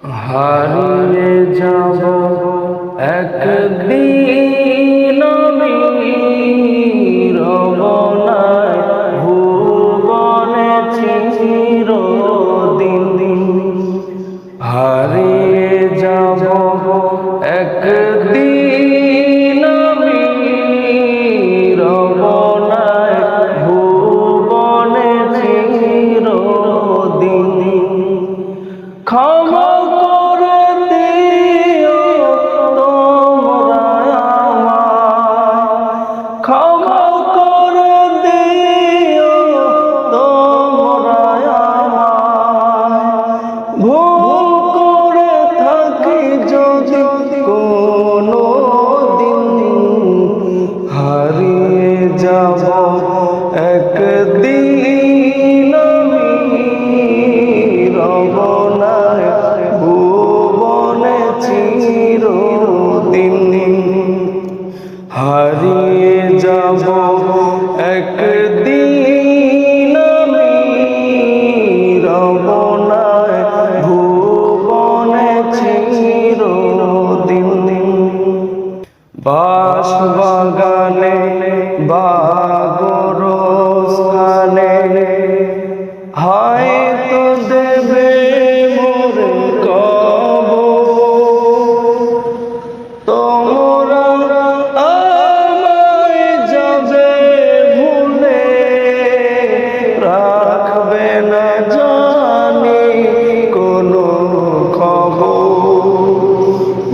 হারিয়ে যাব একদিন আমি রমনায় ভুবনে চিরদিন। হারিয়ে যাব একদিন আমি রমনায় ভুবনে চিরদিন। ক্ষমা করে দিও তোমরা আমায়, ক্ষমা করে দিও তোমরা আমায়। ভুল করে থাকি যদি কোনো দিন, হারিয়ে যাব একদিন আমি রমনায় ভুবনে চিরদিন। হারিয়ে যাব একদিন আমি রমনায় ভুবনে চিরদিন। বাঁশবাগানে বা গোরস্থানে হয়তো দেবে মোরে কবর। তোমরা আমায় যাবে ভুলে, রাখবে না জানি কোনো খবর।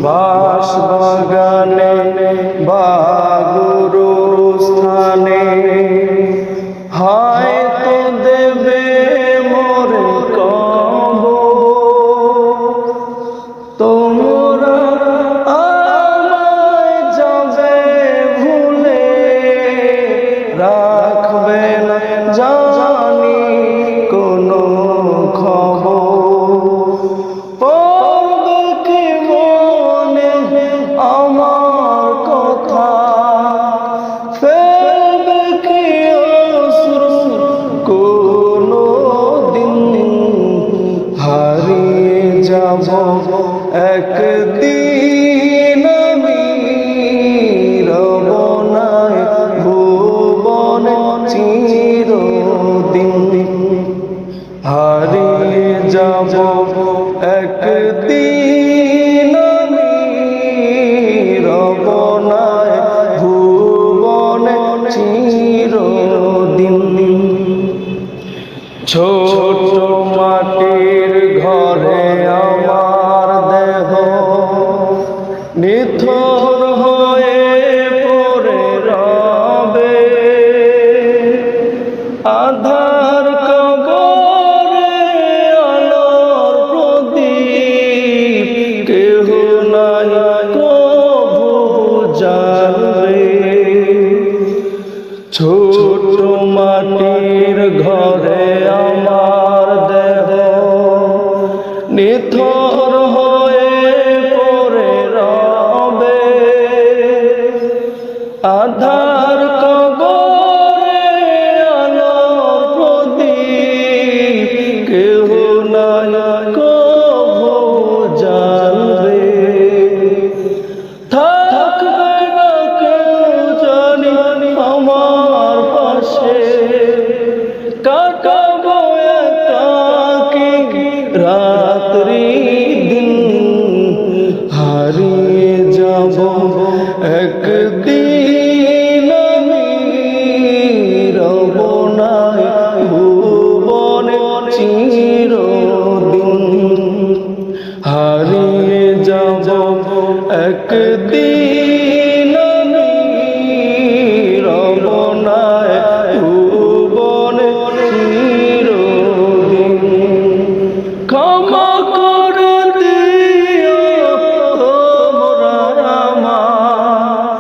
বাঁশবাগানে বা গোরস্থানে হয়তো দেবে মোরে কবর। তোমরা আমায় যাবে ভুলে, রাখবে না জানি কোনো খবর। পড়বে কি মনে আমার কথা, ফেলবে কি অশ্রু কোনো দিন। হারিয়ে যাব একদিন আমি রমনায় ভুবনে চিরদিন। হারিয়ে যাব একদিন আমি রমনায় ভুবনে চিরদিন। ছোট মাটির ঘরে আমার দেহ নিথর হয়ে পড়ে রবে। আধার কবরে আলোর প্রদীপ কেহ নাই কভু জানবে। ছোট মাটির ঘরে আমার দেহ নিথর হয়ে পড়ে রবে। আধার কবরে আলোর প্রদীপ কেহ নাই কভু জানবে। থাকবে না কেউ জানি আমার পাশে, কাটাবো একাকী রাত্রি দিন। হারিয়ে যাব একদিন আমি রমনায় ভুবনে চিরদিন। হারিয়ে যাব একদিন আমি রমনায় ভুবনে চিরদিন। ক্ষমা করে দিও তোমরা আমায়,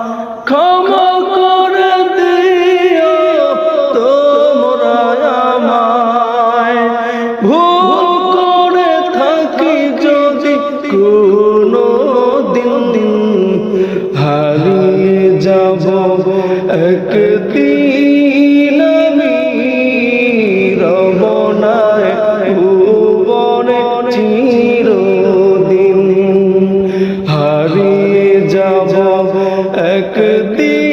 ক্ষমা করে দিও তোমরা আমায়। ভুল করে থাকি যদি কোনো দিন, হারিয়ে যাব একদিন আমি রমনায় ভুবনে চিরদিন। যাব একদিন